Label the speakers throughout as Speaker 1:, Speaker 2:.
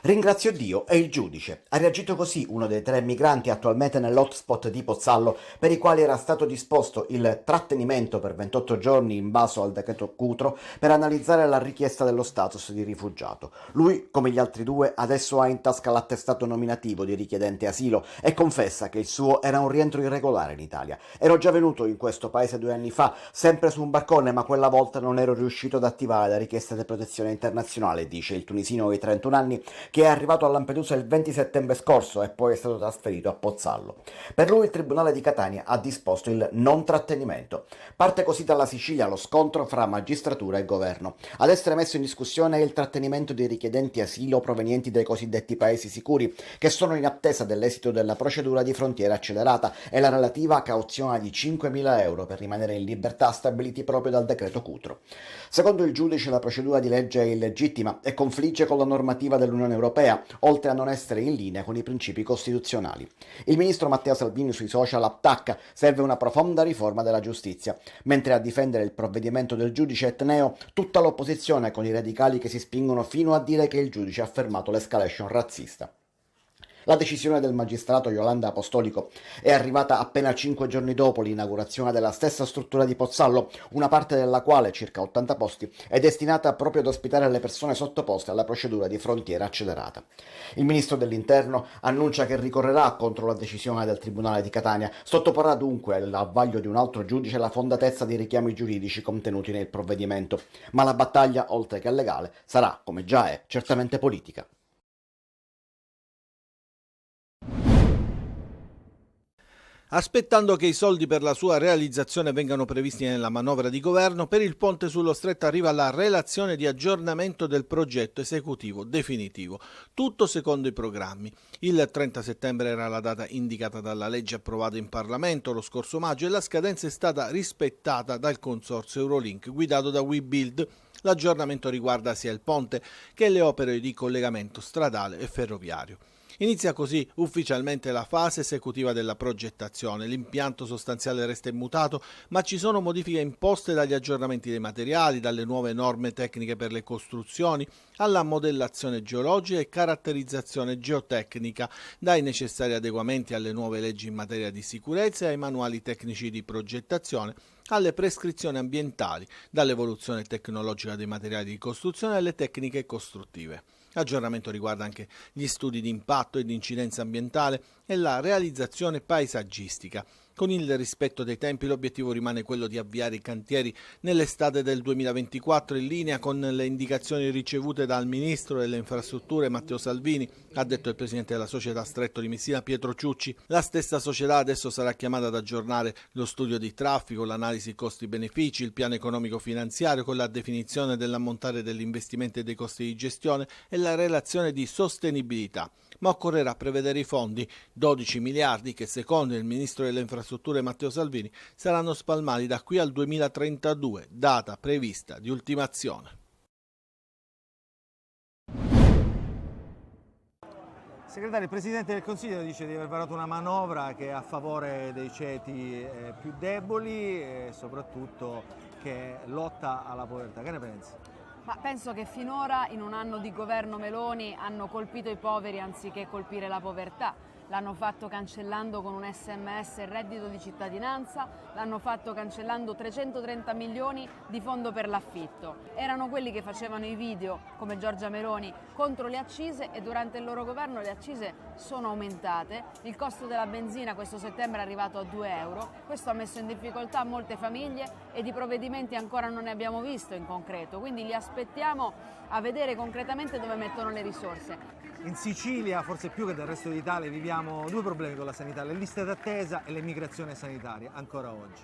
Speaker 1: Ringrazio Dio e il giudice. Ha reagito così uno dei 3 migranti attualmente nell'hotspot di Pozzallo, per i quali era stato disposto il trattenimento per 28 giorni in base al decreto Cutro per analizzare la richiesta dello status di rifugiato. Lui, come gli altri due, adesso ha in tasca l'attestato nominativo di richiedente asilo e confessa che il suo era un rientro irregolare in Italia. Ero già venuto in questo paese 2 anni fa, sempre su un barcone, ma quella volta non ero riuscito ad attivare la richiesta di protezione internazionale, dice il tunisino di 31 anni, che è arrivato a Lampedusa il 20 settembre scorso e poi è stato trasferito a Pozzallo. Per lui il Tribunale di Catania ha disposto il non trattenimento. Parte così dalla Sicilia lo scontro fra magistratura e governo. Ad essere messo in discussione è il trattenimento dei richiedenti asilo provenienti dai cosiddetti paesi sicuri, che sono in attesa dell'esito della procedura di frontiera accelerata e la relativa cauzione di 5.000 euro per rimanere in libertà stabiliti proprio dal decreto Cutro. Secondo il giudice la procedura di legge è illegittima e confligge con la normativa dell'Unione Europea, oltre a non essere in linea con i principi costituzionali. Il ministro Matteo Salvini sui social attacca: serve una profonda riforma della giustizia, mentre a difendere il provvedimento del giudice etneo tutta l'opposizione, con i radicali che si spingono fino a dire che il giudice ha fermato l'escalation razzista. La decisione del magistrato Iolanda Apostolico è arrivata appena 5 giorni dopo l'inaugurazione della stessa struttura di Pozzallo, una parte della quale, circa 80 posti, è destinata proprio ad ospitare le persone sottoposte alla procedura di frontiera accelerata. Il ministro dell'Interno annuncia che ricorrerà contro la decisione del Tribunale di Catania, sottoporrà dunque al vaglio di un altro giudice la fondatezza dei richiami giuridici contenuti nel provvedimento, ma la battaglia, oltre che legale, sarà, come già è, certamente politica.
Speaker 2: Aspettando che i soldi per la sua realizzazione vengano previsti nella manovra di governo, per il ponte sullo Stretto arriva la relazione di aggiornamento del progetto esecutivo definitivo, tutto secondo i programmi. Il 30 settembre era la data indicata dalla legge approvata in Parlamento lo scorso maggio e la scadenza è stata rispettata dal consorzio Eurolink guidato da WeBuild. L'aggiornamento riguarda sia il ponte che le opere di collegamento stradale e ferroviario. Inizia così ufficialmente la fase esecutiva della progettazione. L'impianto sostanziale resta immutato, ma ci sono modifiche imposte dagli aggiornamenti dei materiali, dalle nuove norme tecniche per le costruzioni, alla modellazione geologica e caratterizzazione geotecnica, dai necessari adeguamenti alle nuove leggi in materia di sicurezza e ai manuali tecnici di progettazione, alle prescrizioni ambientali, dall'evoluzione tecnologica dei materiali di costruzione alle tecniche costruttive. L'aggiornamento riguarda anche gli studi di impatto e di incidenza ambientale e la realizzazione paesaggistica. Con il rispetto dei tempi l'obiettivo rimane quello di avviare i cantieri nell'estate del 2024 in linea con le indicazioni ricevute dal Ministro delle Infrastrutture Matteo Salvini, ha detto il Presidente della Società Stretto di Messina Pietro Ciucci. La stessa società adesso sarà chiamata ad aggiornare lo studio di traffico, l'analisi costi-benefici, il piano economico-finanziario con la definizione dell'ammontare degli investimenti e dei costi di gestione e la relazione di sostenibilità. Ma occorrerà prevedere i fondi, 12 miliardi che secondo il Ministro delle Infrastrutture Matteo Salvini saranno spalmati da qui al 2032, data prevista di ultimazione.
Speaker 3: Segretario, il Presidente del Consiglio dice di aver varato una manovra che è a favore dei ceti più deboli e soprattutto che lotta alla povertà. Che ne pensi?
Speaker 4: Ma penso che finora in un anno di governo Meloni hanno colpito i poveri anziché colpire la povertà. L'hanno fatto cancellando con un SMS il reddito di cittadinanza, l'hanno fatto cancellando 330 milioni di fondo per l'affitto. Erano quelli che facevano i video, come Giorgia Meloni, contro le accise e durante il loro governo le accise sono aumentate. Il costo della benzina questo settembre è arrivato a 2 euro. Questo ha messo in difficoltà molte famiglie e di provvedimenti ancora non ne abbiamo visto in concreto. Quindi li aspettiamo a vedere concretamente dove mettono le risorse.
Speaker 3: In Sicilia, forse più che del resto d'Italia, viviamo due problemi con la sanità, le liste d'attesa e l'immigrazione sanitaria, ancora oggi.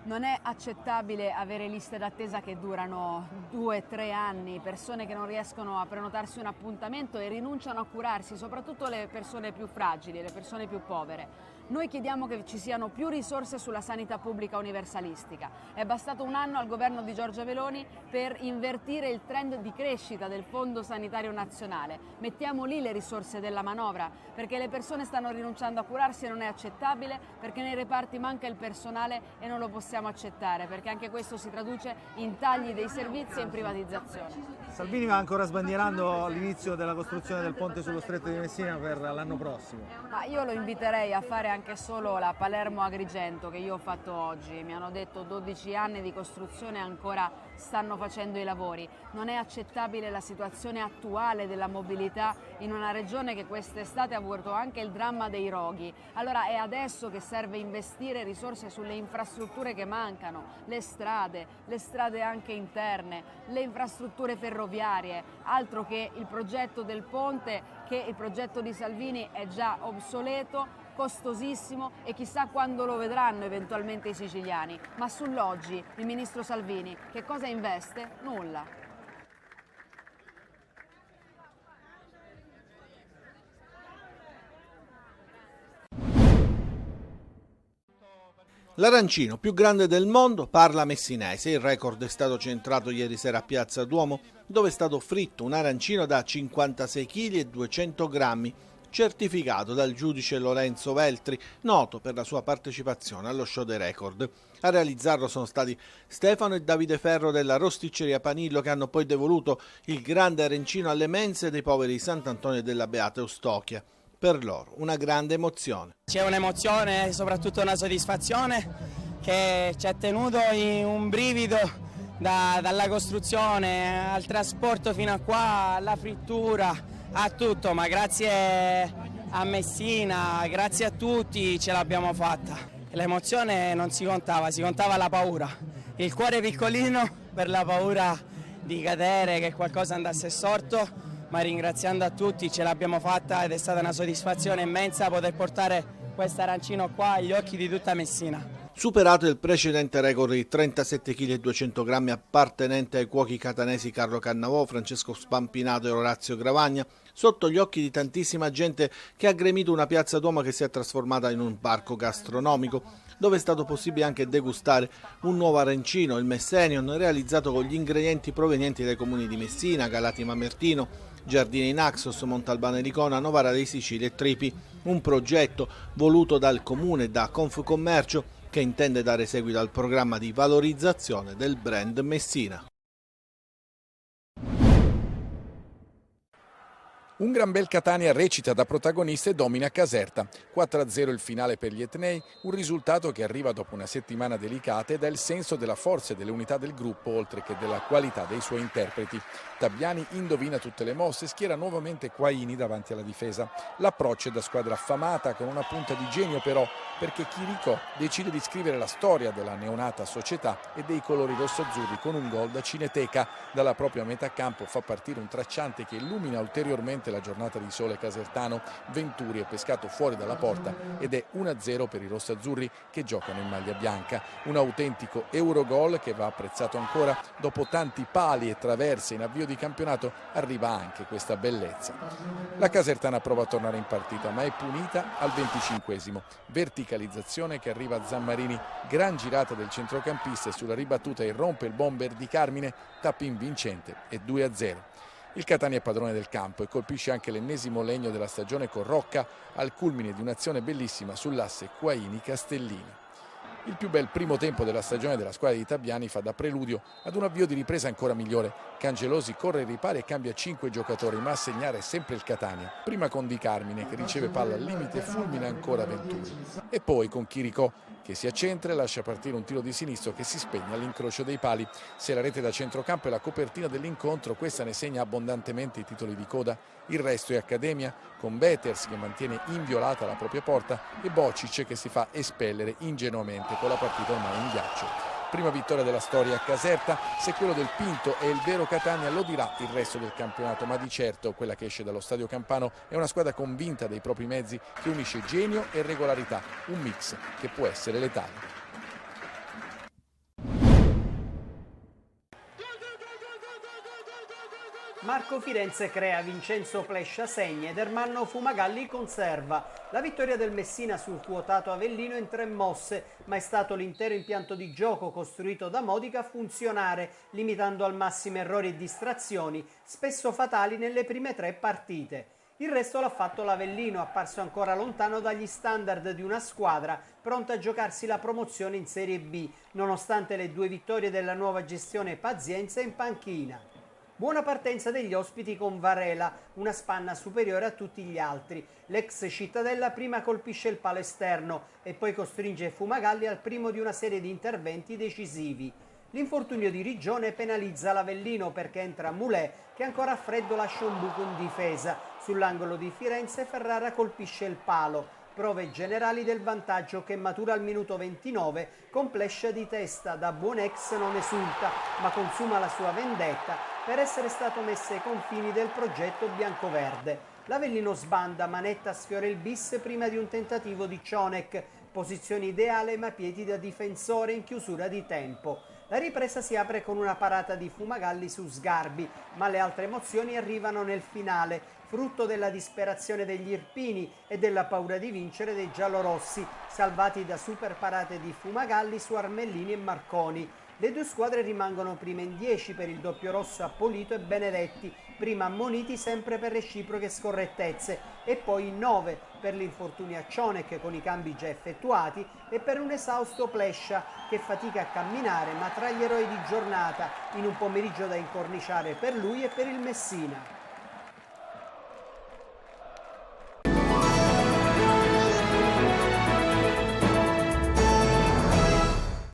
Speaker 4: Non è accettabile avere liste d'attesa che durano 2-3 anni, persone che non riescono a prenotarsi un appuntamento e rinunciano a curarsi, soprattutto le persone più fragili, le persone più povere. Noi chiediamo che ci siano più risorse sulla sanità pubblica universalistica. È bastato un anno al governo di Giorgia Meloni per invertire il trend di crescita del Fondo Sanitario Nazionale. Mettiamo lì le risorse della manovra, perché le persone stanno rinunciando a curarsi e non è accettabile, perché nei reparti manca il personale e non lo possiamo accettare, perché anche questo si traduce in tagli dei servizi e in privatizzazione.
Speaker 3: Salvini va ancora sbandierando l'inizio della costruzione del ponte sullo Stretto di Messina per l'anno prossimo.
Speaker 4: Ma io lo inviterei a fare anche solo la Palermo-Agrigento che io ho fatto oggi. Mi hanno detto 12 anni di costruzione e ancora stanno facendo i lavori. Non è accettabile la situazione attuale della mobilità in una regione che quest'estate ha avuto anche il dramma dei roghi. Allora è adesso che serve investire risorse sulle infrastrutture che mancano, le strade anche interne, le infrastrutture ferroviarie, altro che il progetto del ponte, che il progetto di Salvini è già obsoleto, costosissimo e chissà quando lo vedranno eventualmente i siciliani. Ma sull'oggi il ministro Salvini che cosa investe? Nulla.
Speaker 2: L'arancino più grande del mondo parla messinese. Il record è stato centrato ieri sera a Piazza Duomo, dove è stato fritto un arancino da 56 kg e 200 grammi, certificato dal giudice Lorenzo Veltri, noto per la sua partecipazione allo show dei record. A realizzarlo sono stati Stefano e Davide Ferro della Rosticceria Panillo, che hanno poi devoluto il grande arancino alle mense dei poveri di Sant'Antonio e della Beata Eustochia. Per loro una grande emozione.
Speaker 5: C'è un'emozione e soprattutto una soddisfazione che ci ha tenuto in un brivido dalla costruzione al trasporto fino a qua, alla frittura, a tutto, ma grazie a Messina, grazie a tutti ce l'abbiamo fatta. L'emozione non si contava la paura, il cuore piccolino per la paura di cadere, che qualcosa andasse storto. Ma ringraziando a tutti ce l'abbiamo fatta ed è stata una soddisfazione immensa poter portare questo arancino qua agli occhi di tutta Messina.
Speaker 2: Superato il precedente record di 37 kg e 200 grammi appartenente ai cuochi catanesi Carlo Cannavò, Francesco Spampinato e Orazio Gravagna, sotto gli occhi di tantissima gente che ha gremito una Piazza Duomo che si è trasformata in un parco gastronomico, dove è stato possibile anche degustare un nuovo arancino, il Messenion, realizzato con gli ingredienti provenienti dai comuni di Messina, Galati Mamertino, Giardini Naxos, Montalbano Elicona, Novara dei Sicili e Tripi, un progetto voluto dal Comune e da Confcommercio che intende dare seguito al programma di valorizzazione del brand Messina.
Speaker 6: Un gran bel Catania recita da protagonista e domina Caserta. 4-0 il finale per gli etnei, un risultato che arriva dopo una settimana delicata e dà il senso della forza e delle unità del gruppo, oltre che della qualità dei suoi interpreti. Tabiani indovina tutte le mosse, schiera nuovamente Quaini davanti alla difesa. L'approccio è da squadra affamata, con una punta di genio però, perché Chirico decide di scrivere la storia della neonata società e dei colori rossoazzurri con un gol da cineteca. Dalla propria metà campo fa partire un tracciante che illumina ulteriormente la giornata di sole casertano. Venturi è pescato fuori dalla porta ed è 1-0 per i rossoazzurri che giocano in maglia bianca. Un autentico Eurogol che va apprezzato ancora. Dopo tanti pali e traverse in avvio di campionato arriva anche questa bellezza. La Casertana prova a tornare in partita ma è punita al 25esimo. Verticalizzazione che arriva a Zammarini, gran girata del centrocampista e sulla ribattuta irrompe il bomber di Carmine, tappin vincente e 2-0. Il Catania è padrone del campo e colpisce anche l'ennesimo legno della stagione con Rocca al culmine di un'azione bellissima sull'asse Quaini-Castellini. Il più bel primo tempo della stagione della squadra di Tabiani fa da preludio ad un avvio di ripresa ancora migliore. Cangelosi corre ai ripari e cambia 5 giocatori, ma a segnare è sempre il Catania. Prima con Di Carmine che riceve palla al limite e fulmina ancora Venturi. E poi con Chirico che si accentra e lascia partire un tiro di sinistro che si spegne all'incrocio dei pali. Se la rete da centrocampo è la copertina dell'incontro, questa ne segna abbondantemente i titoli di coda. Il resto è accademia, con Beters che mantiene inviolata la propria porta e Bocic che si fa espellere ingenuamente con la partita ormai in ghiaccio. Prima vittoria della storia a Caserta, se quello del Pinto è il vero Catania lo dirà il resto del campionato, ma di certo quella che esce dallo Stadio Campano è una squadra convinta dei propri mezzi che unisce genio e regolarità, un mix che può essere letale.
Speaker 7: Marco Firenze crea, Vincenzo Plescia segna ed Ermanno Fumagalli conserva. La vittoria del Messina sul quotato Avellino in 3 mosse, ma è stato l'intero impianto di gioco costruito da Modica a funzionare, limitando al massimo errori e distrazioni, spesso fatali nelle prime 3 partite. Il resto l'ha fatto l'Avellino, apparso ancora lontano dagli standard di una squadra pronta a giocarsi la promozione in Serie B, nonostante le 2 vittorie della nuova gestione Pazienza in panchina. Buona partenza degli ospiti con Varela, una spanna superiore a tutti gli altri. L'ex Cittadella prima colpisce il palo esterno e poi costringe Fumagalli al primo di una serie di interventi decisivi. L'infortunio di Rigione penalizza l'Avellino perché entra Moulet che ancora a freddo lascia un buco in difesa. Sull'angolo di Firenze Ferrara colpisce il palo. Prove generali del vantaggio che matura al minuto 29 con Plescia di testa. Da buon ex non esulta ma consuma la sua vendetta per essere stato messo ai confini del progetto biancoverde. L'Avellino sbanda, Manetta sfiora il bis prima di un tentativo di Cionek, posizione ideale ma piedi da difensore in chiusura di tempo. La ripresa si apre con una parata di Fumagalli su Sgarbi, ma le altre emozioni arrivano nel finale, frutto della disperazione degli irpini e della paura di vincere dei giallorossi, salvati da super parate di Fumagalli su Armellini e Marconi. Le 2 squadre rimangono prime in 10 per il doppio rosso a Polito e Benedetti, prima ammoniti sempre per reciproche scorrettezze e poi in 9 per l'infortunio a Cionek con i cambi già effettuati e per un esausto Plescia che fatica a camminare ma tra gli eroi di giornata in un pomeriggio da incorniciare per lui e per il Messina.